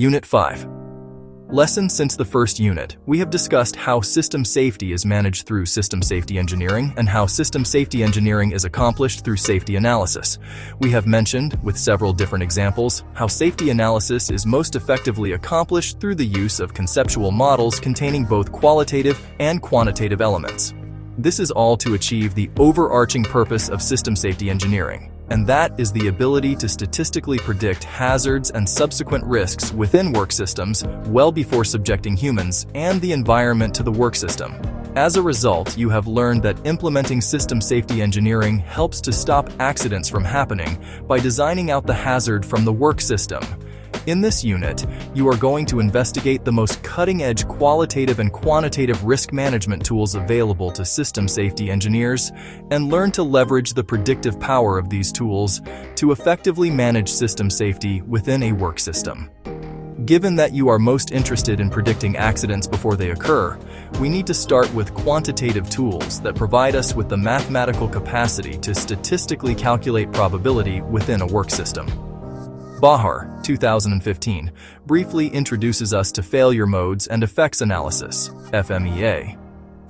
Unit 5. Lesson. Since the first unit, we have discussed how system safety is managed through system safety engineering and how system safety engineering is accomplished through safety analysis. We have mentioned, with several different examples, how safety analysis is most effectively accomplished through the use of conceptual models containing both qualitative and quantitative elements. This is all to achieve the overarching purpose of system safety engineering, and that is the ability to statistically predict hazards and subsequent risks within work systems well before subjecting humans and the environment to the work system. As a result, you have learned that implementing system safety engineering helps to stop accidents from happening by designing out the hazard from the work system. In this unit, you are going to investigate the most cutting-edge qualitative and quantitative risk management tools available to system safety engineers and learn to leverage the predictive power of these tools to effectively manage system safety within a work system. Given that you are most interested in predicting accidents before they occur, we need to start with quantitative tools that provide us with the mathematical capacity to statistically calculate probability within a work system. Bahar, 2015, briefly introduces us to failure modes and effects analysis, FMEA,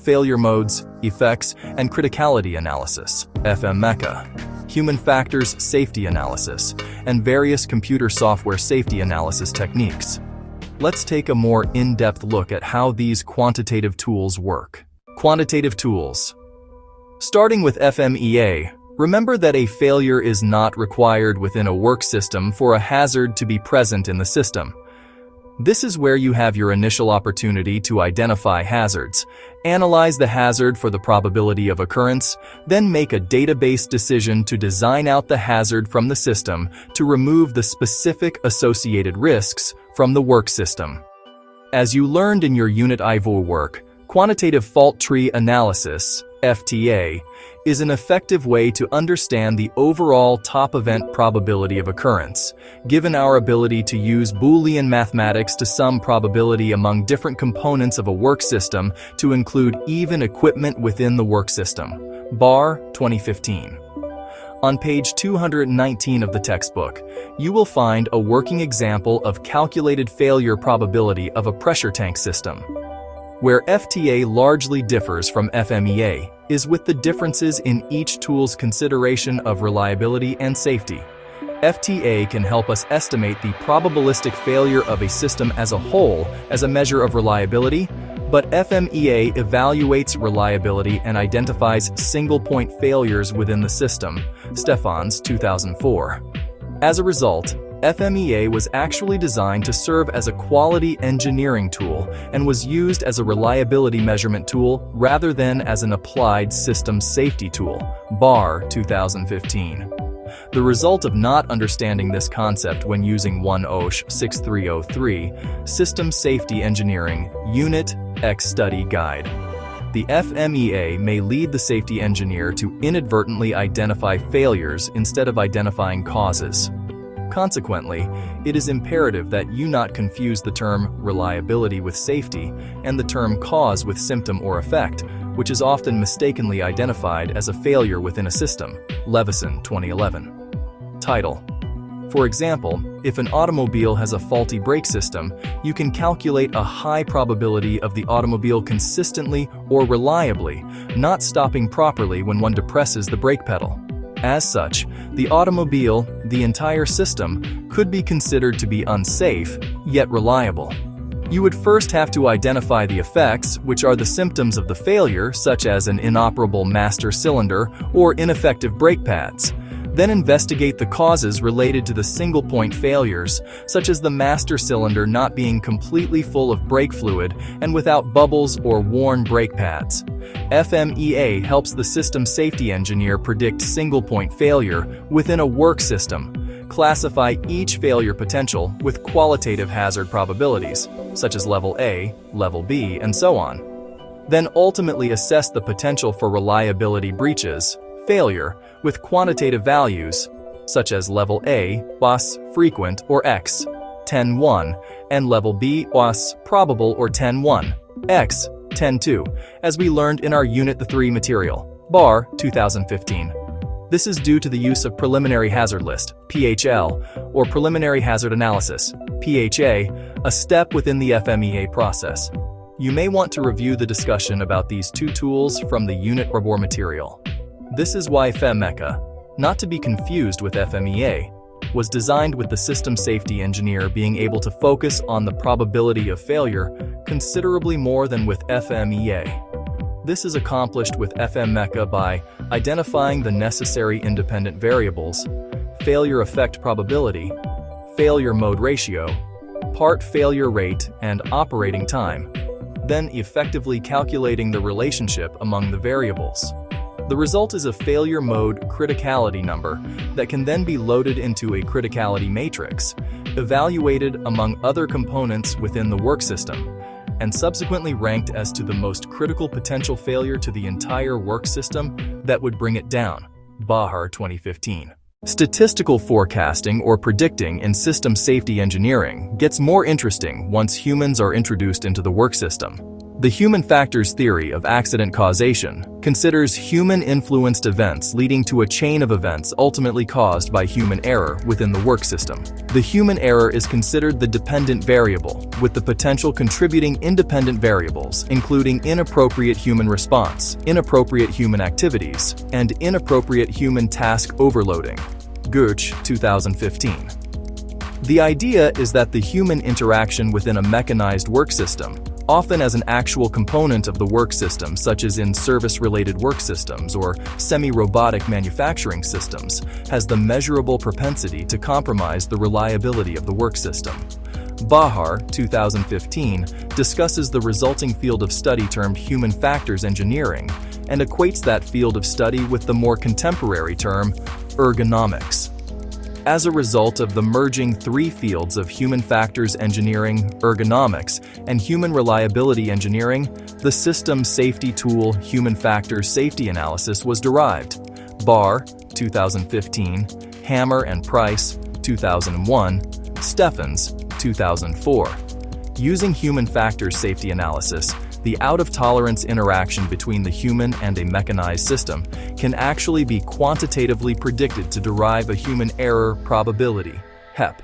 failure modes, effects, and criticality analysis, FMEA, human factors safety analysis, and various computer software safety analysis techniques. Let's take a more in-depth look at how these quantitative tools work. Quantitative tools. Starting with FMEA, remember that a failure is not required within a work system for a hazard to be present in the system. This is where you have your initial opportunity to identify hazards, analyze the hazard for the probability of occurrence, then make a database decision to design out the hazard from the system to remove the specific associated risks from the work system. As you learned in your Unit IV work, quantitative fault tree analysis, FTA, is an effective way to understand the overall top event probability of occurrence, given our ability to use Boolean mathematics to sum probability among different components of a work system to include even equipment within the work system. Barr, 2015. On page 219 of the textbook, you will find a working example of calculated failure probability of a pressure tank system. Where FTA largely differs from FMEA is with the differences in each tool's consideration of reliability and safety. FTA can help us estimate the probabilistic failure of a system as a whole as a measure of reliability, but FMEA evaluates reliability and identifies single-point failures within the system. Stephans, 2004. As a result, FMEA was actually designed to serve as a quality engineering tool and was used as a reliability measurement tool rather than as an applied system safety tool. Barr, 2015. The result of not understanding this concept when using 1 OSH 6303, System Safety Engineering, Unit X Study Guide. The FMEA may lead the safety engineer to inadvertently identify failures instead of identifying causes. Consequently, it is imperative that you not confuse the term reliability with safety and the term cause with symptom or effect, which is often mistakenly identified as a failure within a system. Levison, 2011. Title. For example, if an automobile has a faulty brake system, you can calculate a high probability of the automobile consistently or reliably not stopping properly when one depresses the brake pedal. As such, the automobile, the entire system, could be considered to be unsafe, yet reliable. You would first have to identify the effects, which are the symptoms of the failure, such as an inoperable master cylinder or ineffective brake pads. Then investigate the causes related to the single-point failures, such as the master cylinder not being completely full of brake fluid and without bubbles or worn brake pads. FMEA helps the system safety engineer predict single-point failure within a work system, classify each failure potential with qualitative hazard probabilities, such as level A, level B, and so on. Then ultimately assess the potential for reliability breaches, failure, with quantitative values, such as level A, was frequent or X, 10-1, and level B, was probable or 10-1, X, 10-2, as we learned in our Unit 3 material. Barr, 2015. This is due to the use of preliminary hazard list, PHL, or preliminary hazard analysis, PHA, a step within the FMEA process. You may want to review the discussion about these two tools from the unit report material. This is why FMEA, not to be confused with FMEA, was designed with the system safety engineer being able to focus on the probability of failure considerably more than with FMEA. This is accomplished with FMEA by identifying the necessary independent variables, failure effect probability, failure mode ratio, part failure rate, and operating time, then effectively calculating the relationship among the variables. The result is a failure mode criticality number that can then be loaded into a criticality matrix, evaluated among other components within the work system, and subsequently ranked as to the most critical potential failure to the entire work system that would bring it down. Bahar 2015. Statistical forecasting or predicting in system safety engineering gets more interesting once humans are introduced into the work system. The human factors theory of accident causation considers human-influenced events leading to a chain of events ultimately caused by human error within the work system. The human error is considered the dependent variable, with the potential contributing independent variables, including inappropriate human response, inappropriate human activities, and inappropriate human task overloading. Gooch, 2015. The idea is that the human interaction within a mechanized work system, often as an actual component of the work system, such as in service-related work systems or semi-robotic manufacturing systems, has the measurable propensity to compromise the reliability of the work system. Bahar, 2015, discusses the resulting field of study termed human factors engineering and equates that field of study with the more contemporary term ergonomics. As a result of the merging three fields of human factors engineering, ergonomics, and human reliability engineering, the system safety tool human factors safety analysis was derived. Barr, 2015, Hammer and Price, 2001, Steffens, 2004. Using human factors safety analysis, the out-of-tolerance interaction between the human and a mechanized system can actually be quantitatively predicted to derive a human error probability, HEP.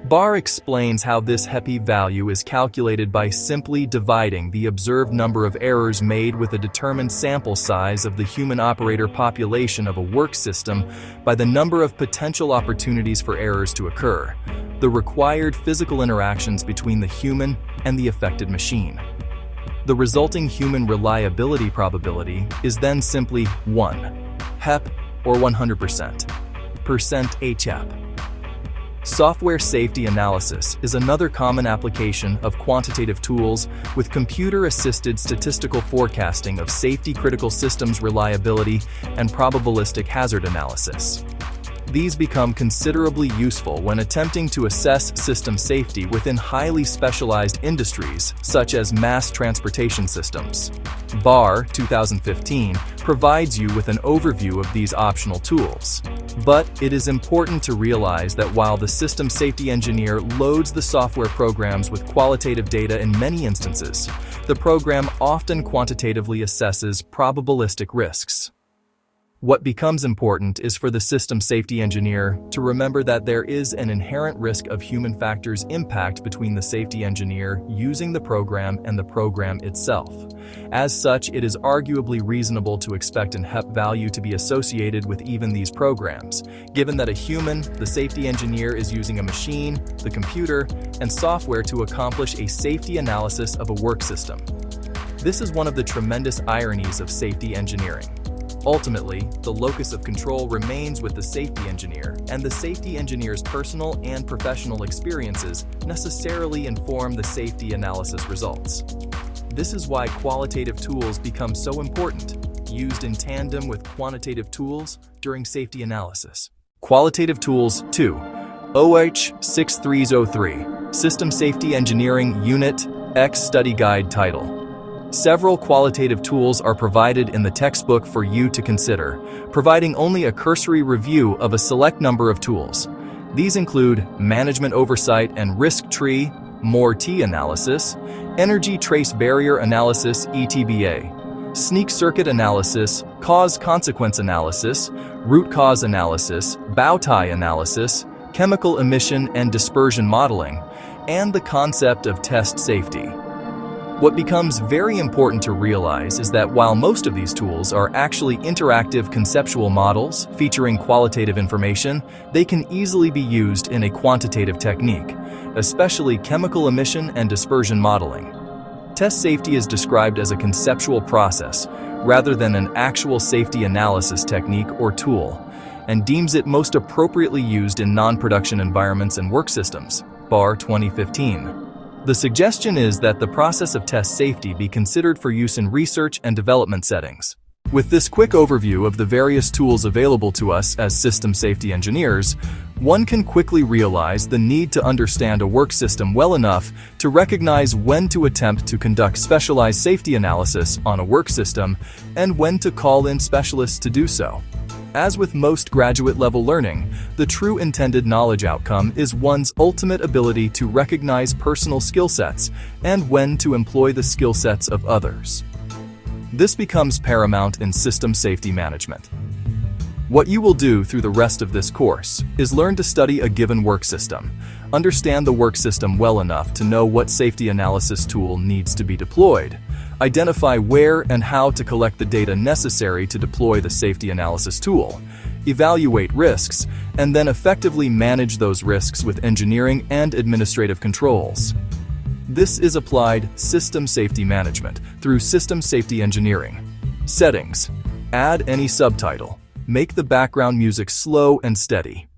Barr explains how this HEP value is calculated by simply dividing the observed number of errors made with a determined sample size of the human operator population of a work system by the number of potential opportunities for errors to occur, the required physical interactions between the human and the affected machine. The resulting human reliability probability is then simply 1, HEP, or 100%, %HEP. Software safety analysis is another common application of quantitative tools with computer-assisted statistical forecasting of safety-critical systems reliability and probabilistic hazard analysis. These become considerably useful when attempting to assess system safety within highly specialized industries such as mass transportation systems. Barr, 2015, provides you with an overview of these optional tools. But it is important to realize that while the system safety engineer loads the software programs with qualitative data in many instances, the program often quantitatively assesses probabilistic risks. What becomes important is for the system safety engineer to remember that there is an inherent risk of human factors impact between the safety engineer using the program and the program itself. As such, it is arguably reasonable to expect an HEP value to be associated with even these programs, given that a human, the safety engineer, is using a machine, the computer, and software to accomplish a safety analysis of a work system. This is one of the tremendous ironies of safety engineering. Ultimately, the locus of control remains with the safety engineer, and the safety engineer's personal and professional experiences necessarily inform the safety analysis results. This is why qualitative tools become so important, used in tandem with quantitative tools during safety analysis. Qualitative Tools 2, OH 6303, System Safety Engineering Unit X Study Guide Title. Several qualitative tools are provided in the textbook for you to consider, providing only a cursory review of a select number of tools. These include Management Oversight and Risk Tree, MORE-T Analysis, Energy Trace Barrier Analysis (ETBA), Sneak Circuit Analysis, Cause-Consequence Analysis, root cause analysis, bow tie analysis, chemical emission and dispersion modeling, and the concept of test safety. What becomes very important to realize is that while most of these tools are actually interactive conceptual models featuring qualitative information, they can easily be used in a quantitative technique, especially chemical emission and dispersion modeling. Test safety is described as a conceptual process rather than an actual safety analysis technique or tool, and deems it most appropriately used in non-production environments and work systems, BAR 2015. The suggestion is that the process of test safety be considered for use in research and development settings. With this quick overview of the various tools available to us as system safety engineers, one can quickly realize the need to understand a work system well enough to recognize when to attempt to conduct specialized safety analysis on a work system and when to call in specialists to do so. As with most graduate-level learning, the true intended knowledge outcome is one's ultimate ability to recognize personal skill sets and when to employ the skill sets of others. This becomes paramount in system safety management. What you will do through the rest of this course is learn to study a given work system, understand the work system well enough to know what safety analysis tool needs to be deployed, identify where and how to collect the data necessary to deploy the safety analysis tool, evaluate risks, and then effectively manage those risks with engineering and administrative controls. This is applied system safety management through system safety engineering. Settings. Add any subtitle. Make the background music slow and steady.